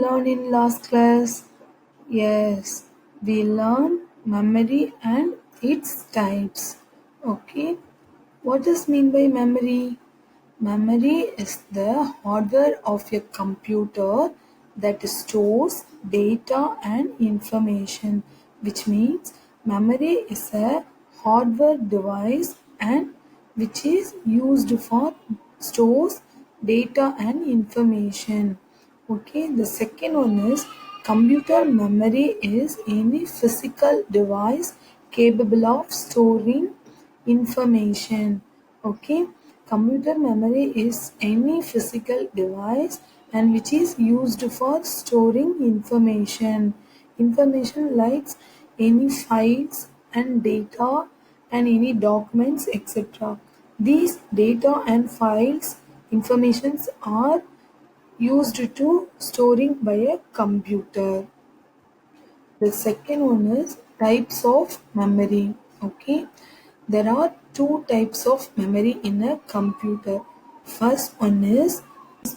learn in last class? Yes, we learn memory and its types. Okay, what does mean by memory? Memory is the hardware of a computer that stores data and information, which means memory is a hardware device and which is used for stores data and information. Okay, the second one is computer memory is any physical device capable of storing information. Okay, computer memory is any physical device and which is used for storing information. Information like any files and data and any documents, etc. These data and files informations are used to storing by a computer. The second one is types of memory. Okay, there are two types of memory in a computer. First one is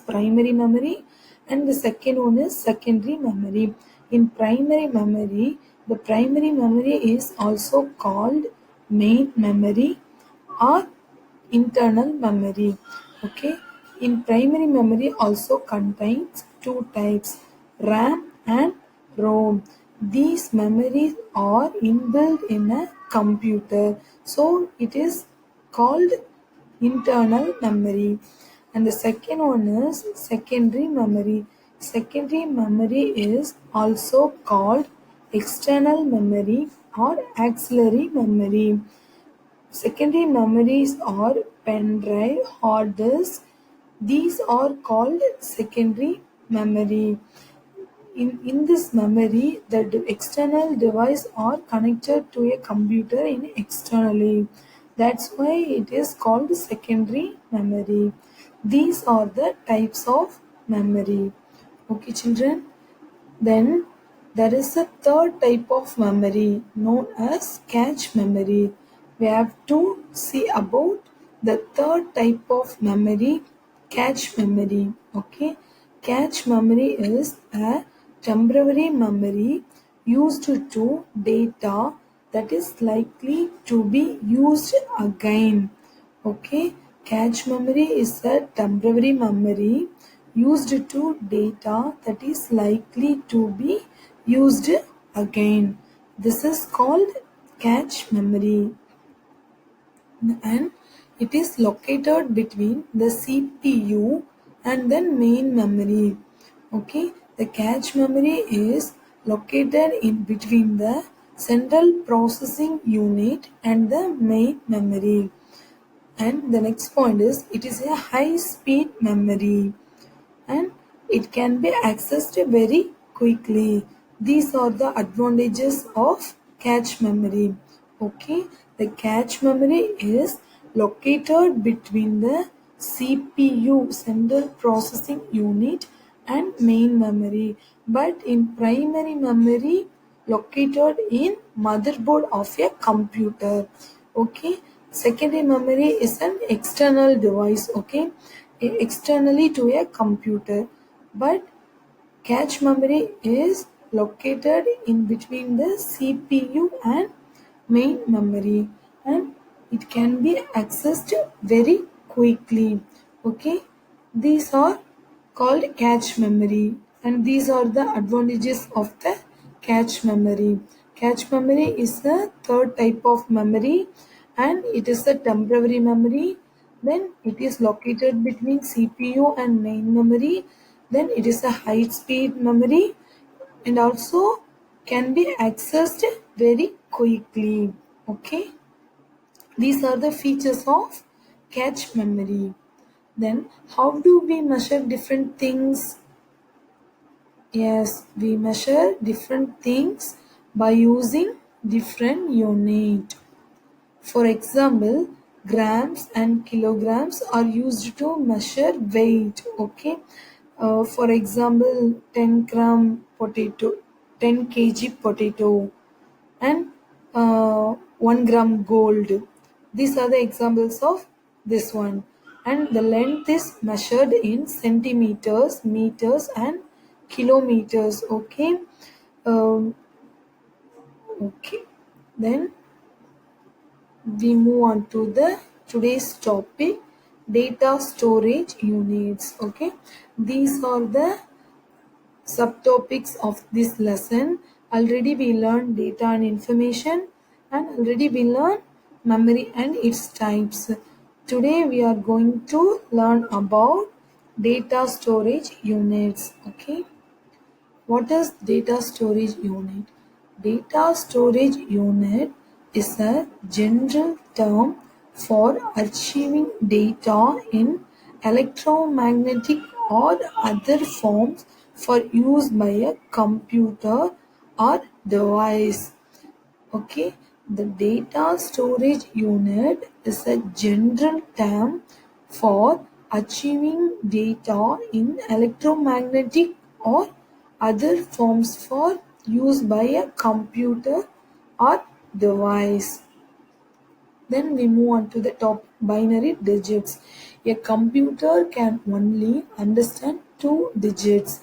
primary memory and the second one is secondary memory. In primary memory, the primary memory is also called main memory or internal memory. Okay, in primary memory also contains two types, RAM and ROM. These memories are inbuilt in a computer, so it is called internal memory. And the second one is secondary memory. Secondary memory is also called external memory or auxiliary memory. Secondary memories are pen drive, hard disk. These are called secondary memory. In this memory, the external device are connected to a computer in externally. That's why it is called secondary memory. These are the types of memory. Okay, children. Then there is a third type of memory known as cache memory. We have to see about the third type of memory, cache memory. Okay, cache memory is a temporary memory used to data that is likely to be used again. Okay, cache memory is a temporary memory used to data that is likely to be used again. This is called cache memory and it is located between the CPU and the main memory. Okay, the cache memory is located in between the central processing unit and the main memory. And the next point is it is a high speed memory and it can be accessed very quickly. These are the advantages of cache memory. Okay, the cache memory is located between the CPU, central processing unit, and main memory, but in primary memory located in motherboard of a computer. Okay, secondary memory is an external device. Okay, externally to a computer, but cache memory is located in between the CPU and main memory and it can be accessed very quickly. Okay, these are called cache memory and these are the advantages of the cache memory. Cache memory is the third type of memory and it is a temporary memory. Then it is located between CPU and main memory. Then it is a high speed memory and also can be accessed very quickly. Okay, these are the features of cache memory. Then how do we measure different things? Yes, we measure different things by using different unit. For example, grams and kilograms are used to measure weight. Okay, for example, 10 gram potato, 10 kg potato, and 1 gram gold. These are the examples of this one. And the length is measured in centimeters, meters, and kilometers. Okay. Um, okay. Then we move on to the today's topic, data storage units. Okay, these are the subtopics of this lesson. Already we learned data and information, and already we learned memory and its types. Today we are going to learn about data storage units. Okay, what is data storage unit? Data storage unit is a general term for achieving data in electromagnetic or other forms for use by a computer or device. Okay, the data storage unit is a general term for achieving data in electromagnetic or other forms for use by a computer or device. Then we move on to the top, binary digits. A computer can only understand two digits,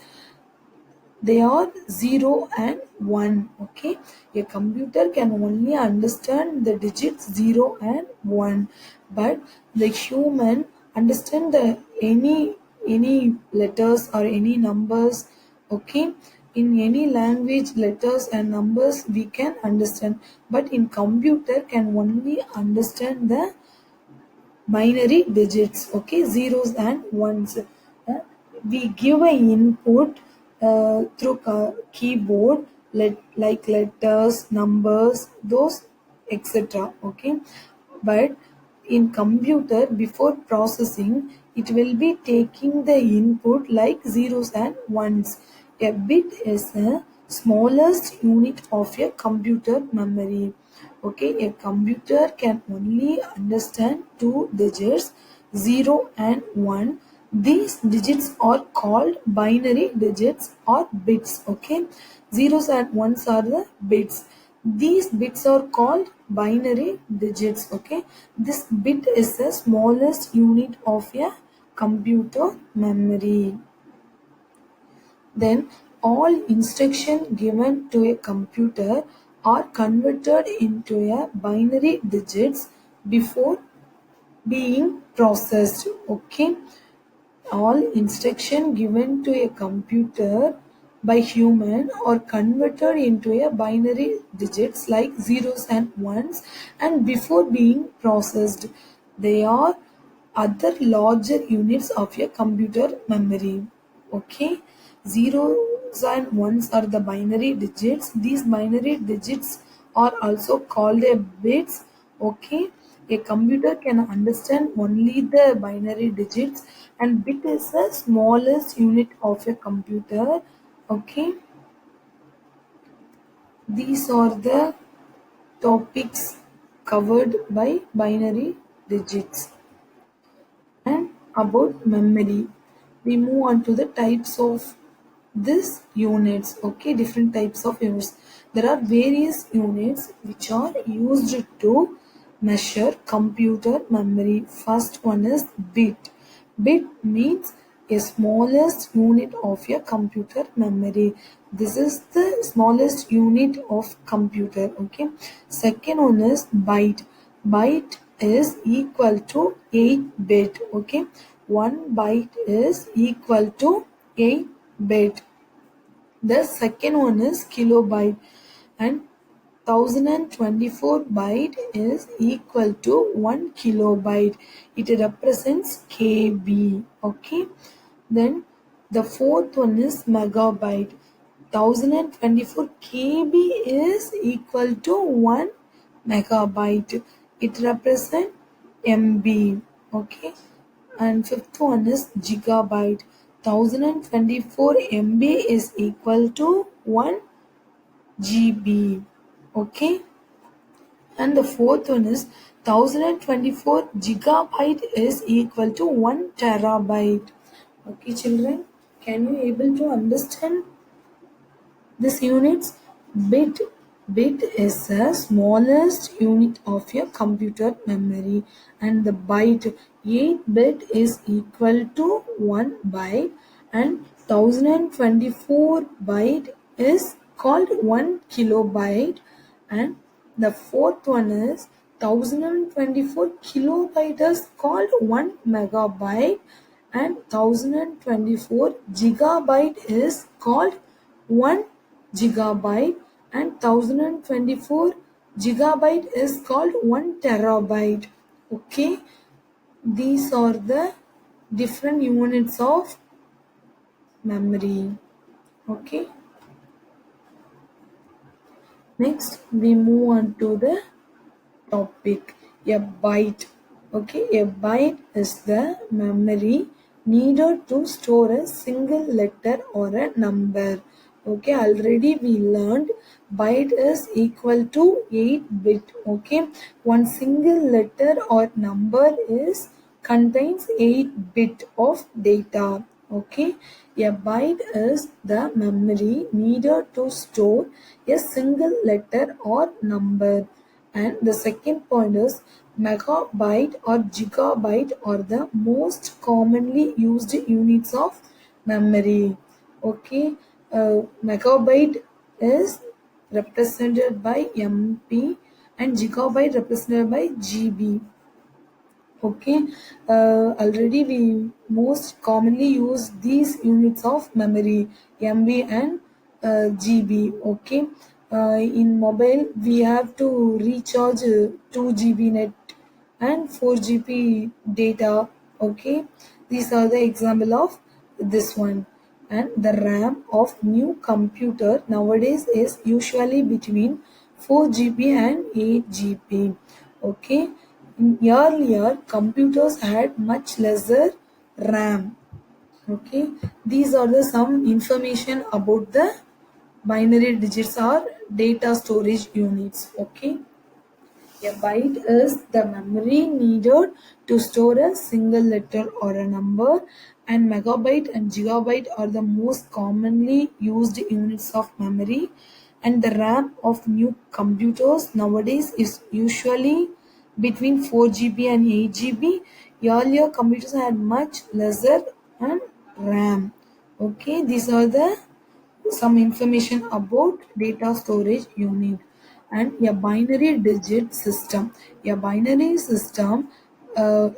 they are 0 and 1. Okay, a computer can only understand the digits 0 and 1, but the human understand the any letters or any numbers. Okay, in any language letters and numbers we can understand, but in computer can only understand the binary digits. Okay, zeros and ones. We give an input through keyboard, like letters, numbers, those, etc. Okay, but in computer before processing it will be taking the input like zeros and ones. A bit is the smallest unit of a computer memory. Okay, a computer can only understand two digits, 0 and 1. These digits are called binary digits or bits. Okay, zeros and ones are the bits. These bits are called binary digits. Okay, this bit is the smallest unit of a computer memory. Then all instructions given to a computer are converted into a binary digits before being processed. Okay, all instruction given to a computer by human are converted into a binary digits like zeros and ones, and before being processed they are other larger units of a computer memory. Okay, zeros and ones are the binary digits. These binary digits are also called a bits. Okay, a computer can understand only the binary digits, and bit is the smallest unit of a computer. Okay, these are the topics covered by binary digits. And about memory, we move on to the types of this units. Okay, different types of units. There are various units which are used to measure computer memory. First one is bit. Bit means a smallest unit of your computer memory. This is the smallest unit of computer. Okay, second one is byte. Byte is equal to 8 bit. Okay, 1 byte is equal to 8 bit. The second one is kilobyte, and 1024 byte is equal to 1 kilobyte. It represents KB. Okay, then the fourth one is megabyte. 1024 KB is equal to 1 megabyte. It represents MB. Okay, and fifth one is gigabyte. 1024 MB is equal to 1 GB. Okay, and the fourth one is 1024 gigabyte is equal to 1 terabyte. Okay, children, can you able to understand this units? Bit is the smallest unit of your computer memory, and the byte 8 bit is equal to 1 byte, and 1024 byte is called 1 kilobyte, and the fourth one is 1024 kilobyte is called 1 megabyte, and 1024 gigabyte is called 1 gigabyte, and 1024 gigabyte is called 1 terabyte. Okay, these are the different units of memory. Okay, next we move on to the topic, a byte. Okay, a byte is the memory needed to store a single letter or a number. Okay, already we learned byte is equal to 8 bit. Okay, one single letter or number is contains 8 bit of data. Okay, a byte is the memory needed to store a single letter or number. And the second point is megabyte or gigabyte are the most commonly used units of memory. Okay, megabyte is represented by MB and gigabyte represented by GB. Okay, already we most commonly use these units of memory, MB and GB. Okay, in mobile we have to recharge 2 GB net and 4 GB data. Okay, these are the example of this one. And the RAM of new computer nowadays is usually between 4 GB and 8 GB. Okay, earlier computers had much lesser RAM. Okay, these are the some information about the binary digits or data storage units. Okay, a byte is the memory needed to store a single letter or a number, and megabyte and gigabyte are the most commonly used units of memory. And the RAM of new computers nowadays is usually between 4 GB and 8 GB. Earlier computers had much lesser and RAM. Okay, these are the some information about data storage unit. And a binary digit system. A binary system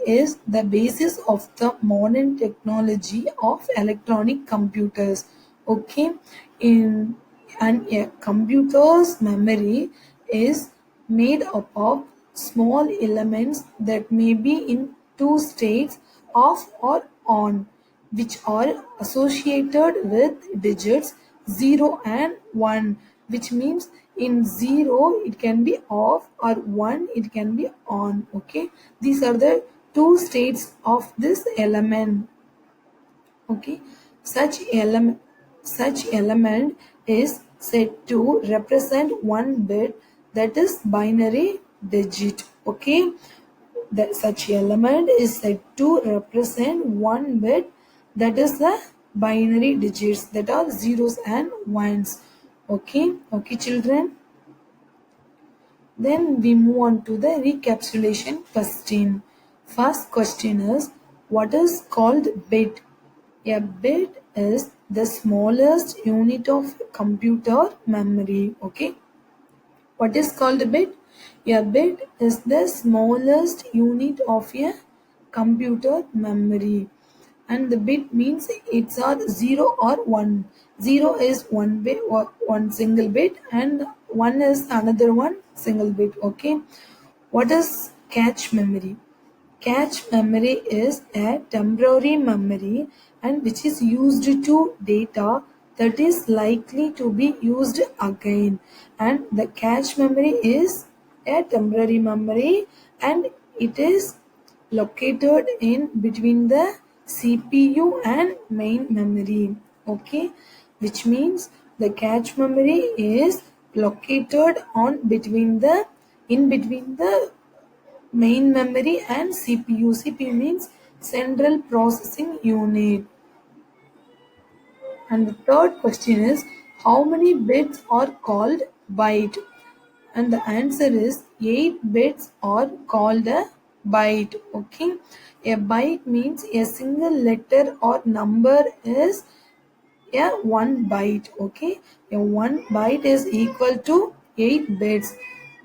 is the basis of the modern technology of electronic computers. Okay, in and a computer's memory is made up of small elements that may be in two states, off or on, which are associated with digits 0 and 1, which means in 0 it can be off or 1 it can be on. Okay, these are the two states of this element. Okay, such element is said to represent one bit, that is binary digit. Okay, that such element is said to represent one bit, that is the binary digits, that are zeros and ones. Okay, okay children, then we move on to the recapitulation question. First question is, what is called bit? A bit is the smallest unit of computer memory. Okay, what is called a bit? A bit is the smallest unit of a computer memory. And the bit means it's a 0 or 1. 0 is one bit, one single bit, and 1 is another one single bit. Okay, what is cache memory? Cache memory is a temporary memory and which is used to data that is likely to be used again. And the cache memory is a temporary memory and it is located in between the CPU and main memory. Okay, which means the cache memory is located on between the in between the main memory and CPU. CPU means central processing unit. And the third question is, how many bits are called byte? And the answer is 8 bits are called a byte. Okay, a byte means a single letter or number is a 1 byte. Okay, a 1 byte is equal to 8 bits.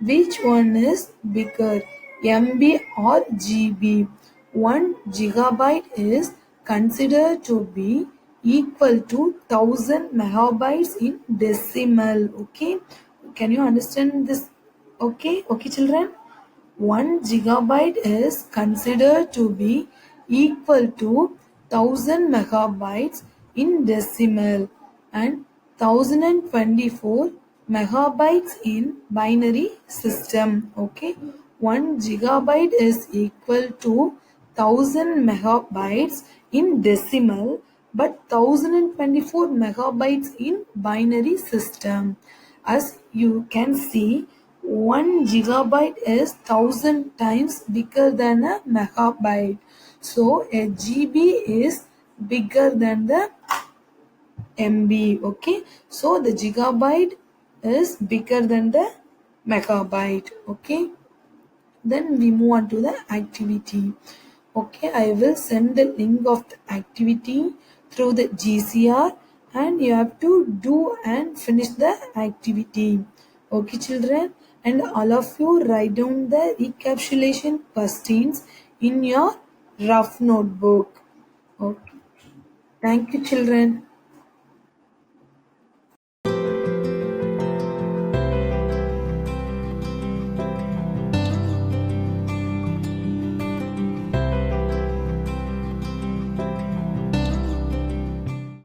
Which one is bigger, MB or GB? 1 gigabyte is considered to be equal to 1000 megabytes in decimal. Okay, can you understand this? Okay, children. 1 gigabyte is considered to be equal to 1000 megabytes in decimal and 1024 megabytes in binary system. Okay, 1 gigabyte is equal to 1000 megabytes in decimal but 1024 megabytes in binary system. As you can see, 1 gigabyte is 1000 times bigger than a megabyte. So a GB is bigger than the MB. Okay. So the gigabyte is bigger than the megabyte. Okay. Then we move on to the activity. Okay, I will send the link of the activity through the GCR and you have to do and finish the activity. Okay, children, and all of you write down the recapitulation questions in your rough notebook. Okay, thank you, children.